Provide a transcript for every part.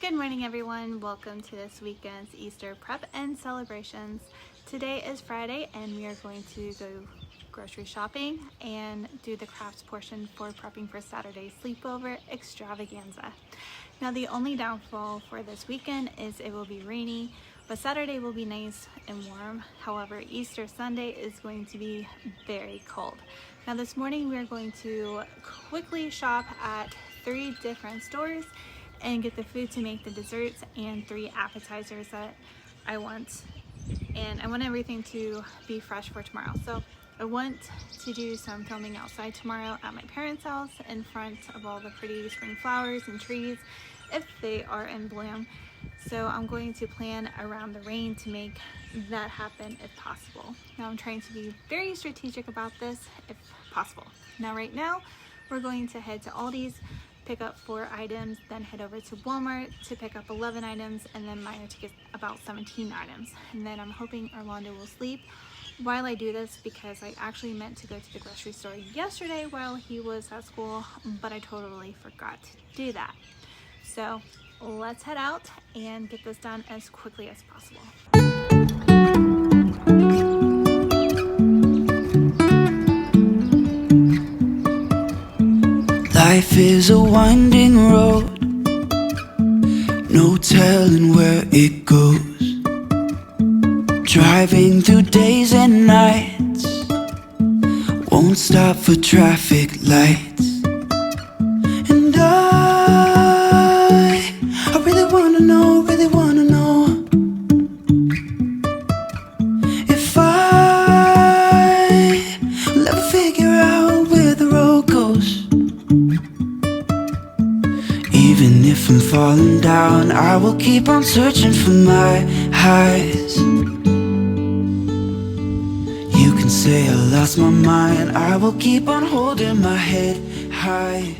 Good morning everyone, welcome to this weekend's Easter prep and celebrations. Today is Friday and we are going to go grocery shopping and do the crafts portion for prepping for Saturday's sleepover extravaganza. Now the only downfall for this weekend is it will be rainy, but Saturday will be nice and warm. However, Easter Sunday is going to be very cold. Now this morning we are going to quickly shop at 3 different stores and get the food to make the desserts and 3 appetizers that I want. And I want everything to be fresh for tomorrow. So I want to do some filming outside tomorrow at my parents' house in front of all the pretty spring flowers and trees if they are in bloom. So I'm going to plan around the rain to make that happen if possible. Now I'm trying to be very strategic about this if possible. Now right now we're going to head to Aldi's, pick up 4 items, then head over to Walmart to pick up 11 items, and then Maya to get about 17 items. And then I'm hoping Orlando will sleep while I do this because I actually meant to go to the grocery store yesterday while he was at school, but I totally forgot to do that. So let's head out and get this done as quickly as possible. Life is a winding road, no telling where it goes. Driving through days and nights, won't stop for traffic lights. And I really wanna know if I will ever figure out where the road goes. Even if I'm falling down, I will keep on searching for my highs. You can say I lost my mind, I will keep on holding my head high.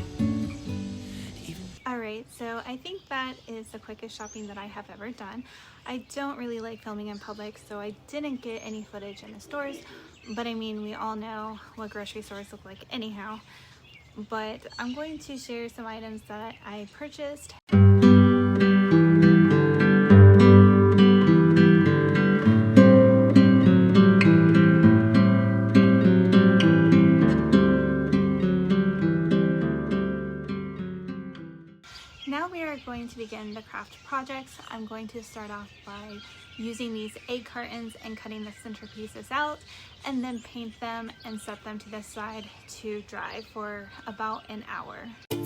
Alright, so I think that is the quickest shopping that I have ever done. I don't really like filming in public, so I didn't get any footage in the stores, but I mean, we all know what grocery stores look like anyhow. But I'm going to share some items that I purchased. Now we are going to begin the craft projects. I'm going to start off by using these egg cartons and cutting the centerpieces out, and then paint them and set them to the side to dry for about an hour. A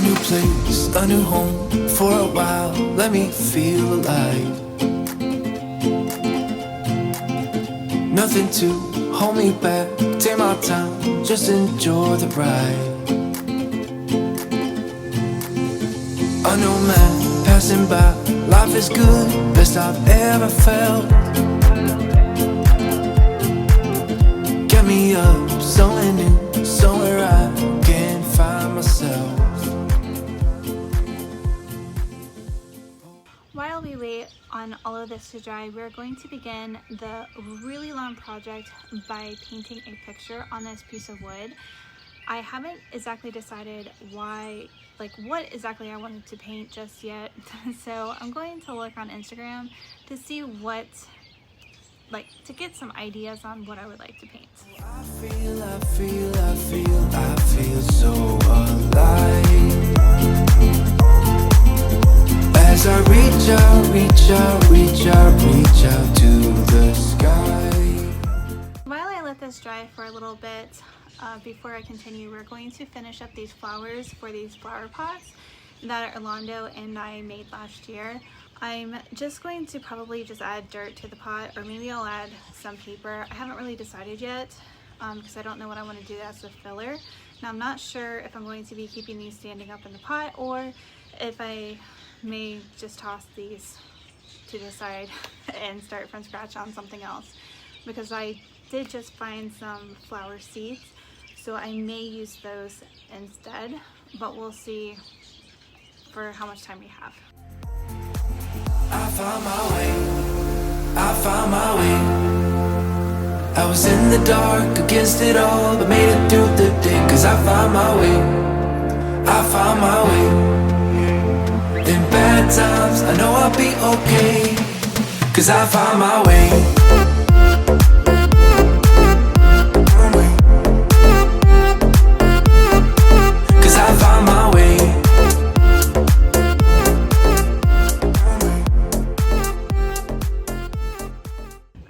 new place, a new home, for a while, let me feel alive. Nothing to hold me back, take my time, just enjoy the ride. A new man passing by, life is good, best I've ever felt. Get me up, somewhere new, somewhere I can find myself. While we wait on all of this to dry, we're going to begin the really long project by painting a picture on this piece of wood. I haven't exactly decided what exactly I wanted to paint just yet. So I'm going to look on Instagram to see to get some ideas on what I would like to paint. I feel so alive. As I reach out to the sky. While I let this dry for a little bit, before I continue, we're going to finish up these flowers for these flower pots that Orlando and I made last year. I'm just going to probably just add dirt to the pot, or maybe I'll add some paper. I haven't really decided yet because I don't know what I want to do as a filler. Now I'm not sure if I'm going to be keeping these standing up in the pot or if I may just toss these to the side and start from scratch on something else, because I did just find some flower seeds, so I may use those instead, but we'll see for how much time we have. I found my way, I found my way. I was in the dark against it all, but made it through the day. Cause I found my way, I found my way. In bad times, I know I'll be okay. Cause I found my way. Cause I found my way.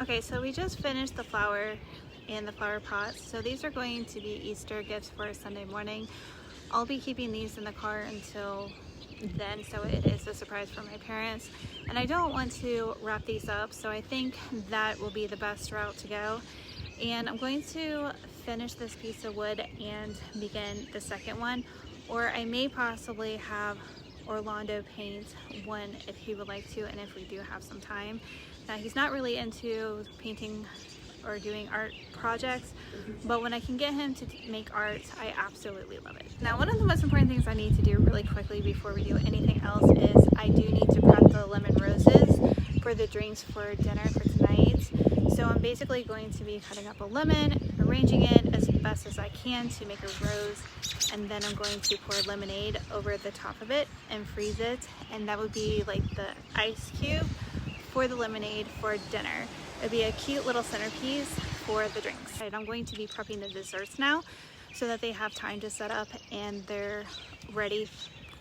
Okay, so we just finished the flower and the flower pots. So these are going to be Easter gifts for Sunday morning. I'll be keeping these in the car until then, so it is a surprise for my parents. And I don't want to wrap these up, so I think that will be the best route to go. And I'm going to finish this piece of wood and begin the second one, or I may possibly have Orlando paint one if he would like to, and if we do have some time. Now, he's not really into painting or doing art projects, but when I can get him to make art, I absolutely love it. Now, one of the most important things I need to do really quickly before we do anything else is I do need to prep the lemon roses for the drinks for dinner for tonight. So I'm basically going to be cutting up a lemon, arranging it as best as I can to make a rose, and then I'm going to pour lemonade over the top of it and freeze it, and that would be like the ice cube for the lemonade for dinner. It'd be a cute little centerpiece for the drinks. I'm going to be prepping the desserts now so that they have time to set up and they're ready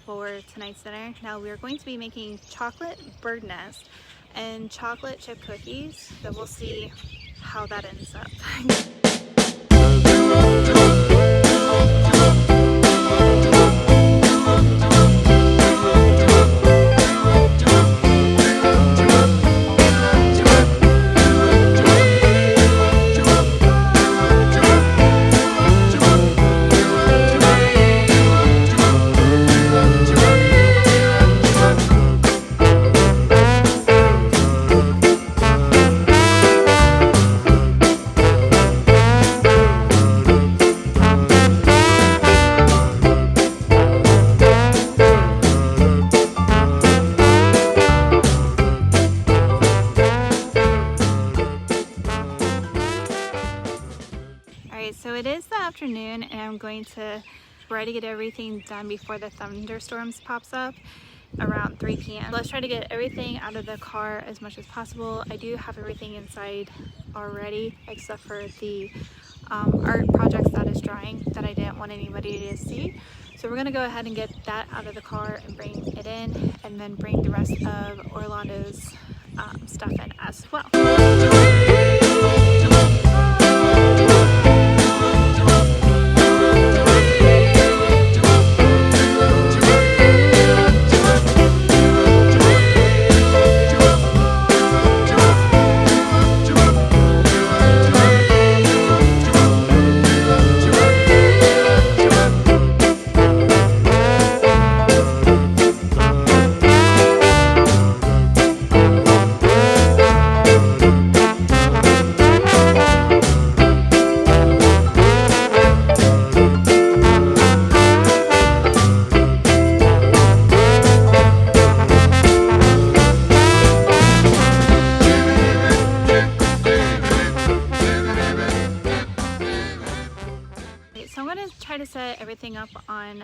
for tonight's dinner. Now we're going to be making chocolate bird nest and chocolate chip cookies, so we'll see how that ends up. So it is the afternoon and I'm going to try to get everything done before the thunderstorms pops up around 3 p.m. Let's try to get everything out of the car as much as possible. I do have everything inside already except for the art projects that is drying that I didn't want anybody to see. So we're gonna go ahead and get that out of the car and bring it in, and then bring the rest of Orlando's stuff in as well. To set everything up on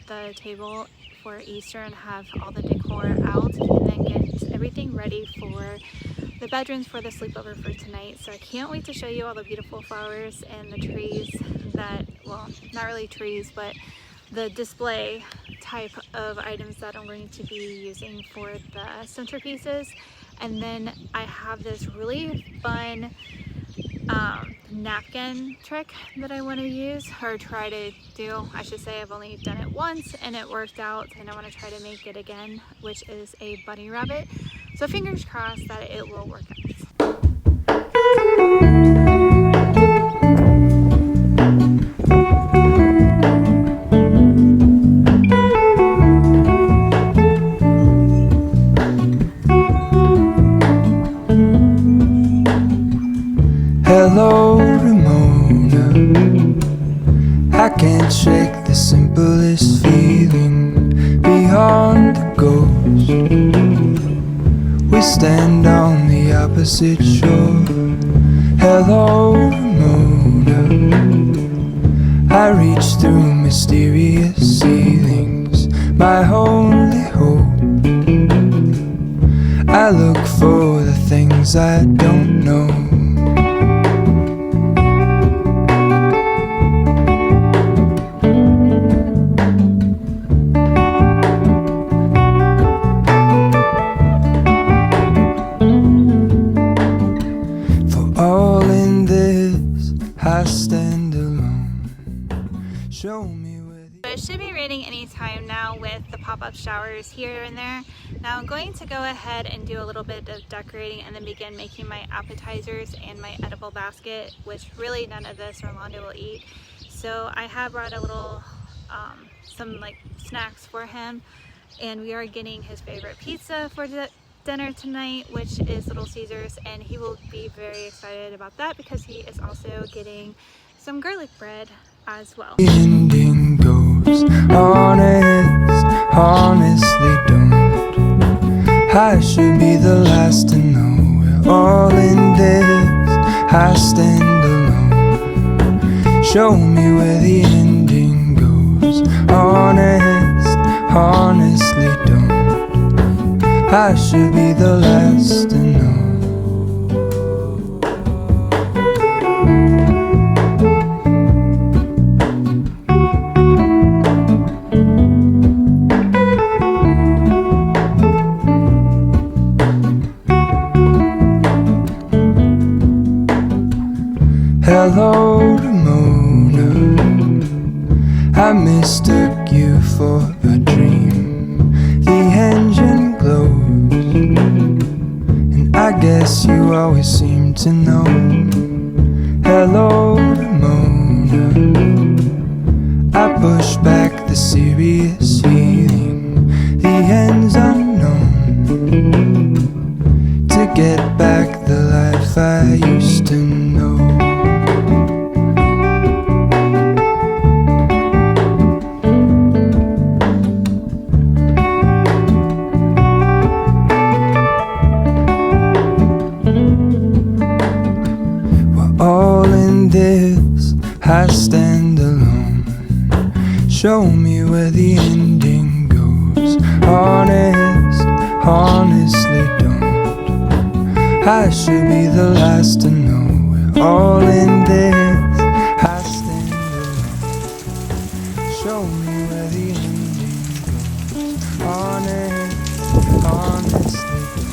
the table for Easter and have all the decor out, and then get everything ready for the bedrooms for the sleepover for tonight. So I can't wait to show you all the beautiful flowers and the trees that, well, not really trees, but the display type of items that I'm going to be using for the centerpieces. And then I have this really fun napkin trick that I want to use, or try to do, I should say. I've only done it once and it worked out, and I want to try to make it again, which is a bunny rabbit. So fingers crossed that it will work out. Hello, Ramona. I can't shake the simplest feeling beyond the ghost. We stand on the opposite shore. Hello, reach through mysterious ceilings, my only hope. I look for the things I don't know. I stand alone. Show me where It should be raining anytime now with the pop-up showers here and there. Now I'm going to go ahead and do a little bit of decorating and then begin making my appetizers and my edible basket, which really none of this Orlando will eat. So I have brought a little, some like snacks for him, and we are getting his favorite pizza for dinner tonight, which is Little Caesars, and he will be very excited about that because he is also getting some garlic bread as well. the ending goes. Honestly don't. I should be the last to know. We're all in this. I stand alone. Show me where the ending goes. Honestly don't. I should be the last to know. Hello, Ramona. I mistook you for a dream. The engine glows, and I guess you always seem to know. Hello, Ramona. I push back the serious feeling. The end's unknown. To get back the life I used to know. All in this, I stand alone. Show me where the ending goes. Honestly don't. I should be the last to know. We're all in this, I stand alone. Show me where the ending goes. Honestly don't.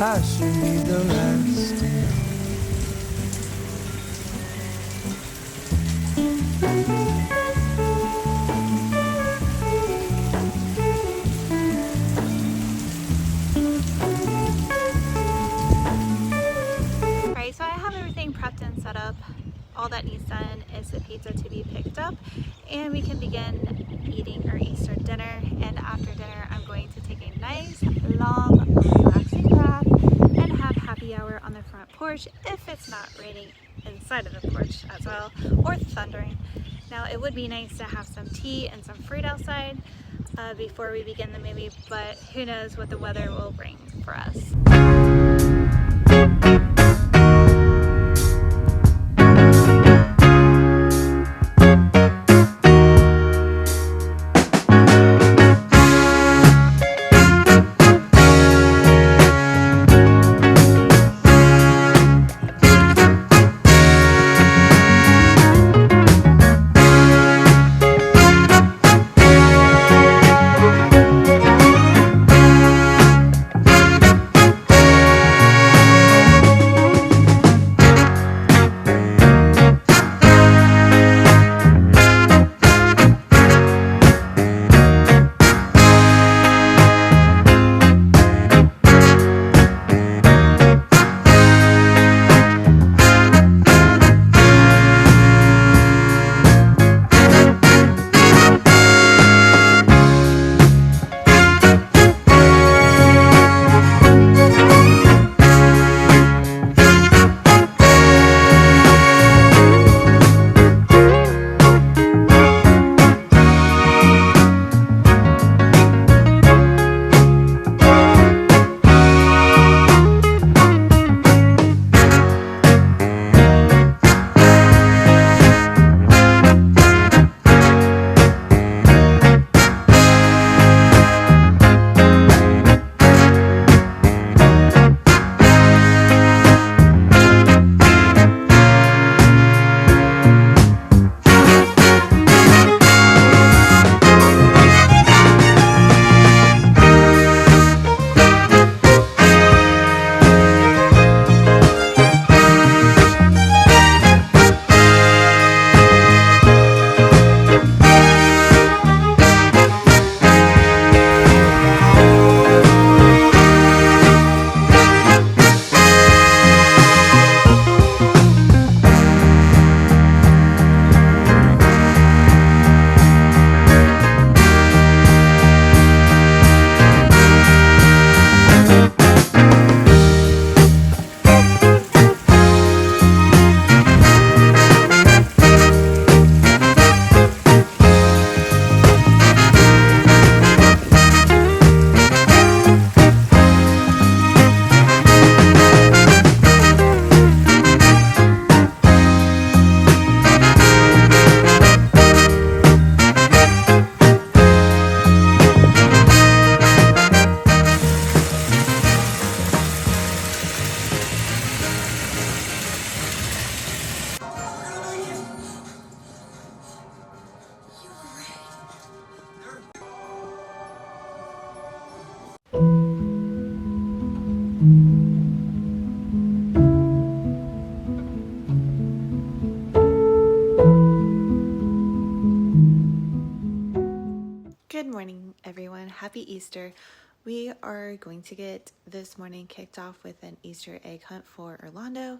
I should be the last to know. Alright, so I have everything prepped and set up. All that needs done is the pizza to be picked up, and we can begin eating our Easter dinner. And after dinner, I'm going to take a nice, long, relaxing bath and have happy hour on the front porch if it's not raining inside of the porch as well, or thundering. Now, it would be nice to have some tea and some fruit outside before we begin the movie, but who knows what the weather will bring for us. happy Easter. We are going to get this morning kicked off with an Easter egg hunt for Orlando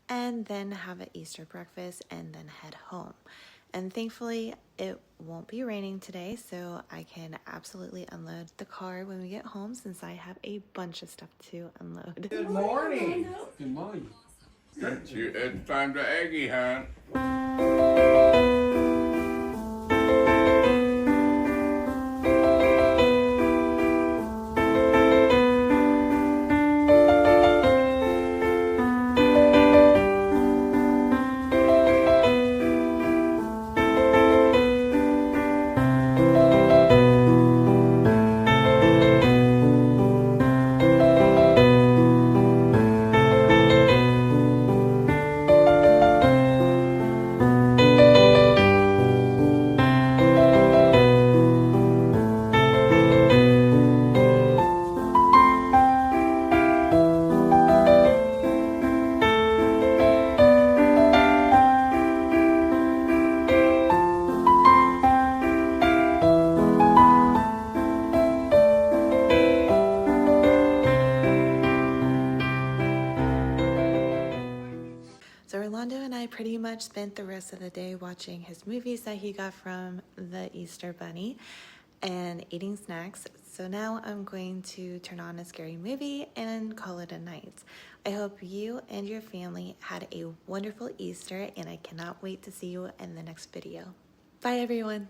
and then have an Easter breakfast and then head home. And thankfully it won't be raining today, so I can absolutely unload the car when we get home since I have a bunch of stuff to unload. Good morning. Good morning. It's time to Aggie hunt. So Orlando and I pretty much spent the rest of the day watching his movies that he got from the Easter Bunny and eating snacks. So now I'm going to turn on a scary movie and call it a night. I hope you and your family had a wonderful Easter, and I cannot wait to see you in the next video. Bye everyone.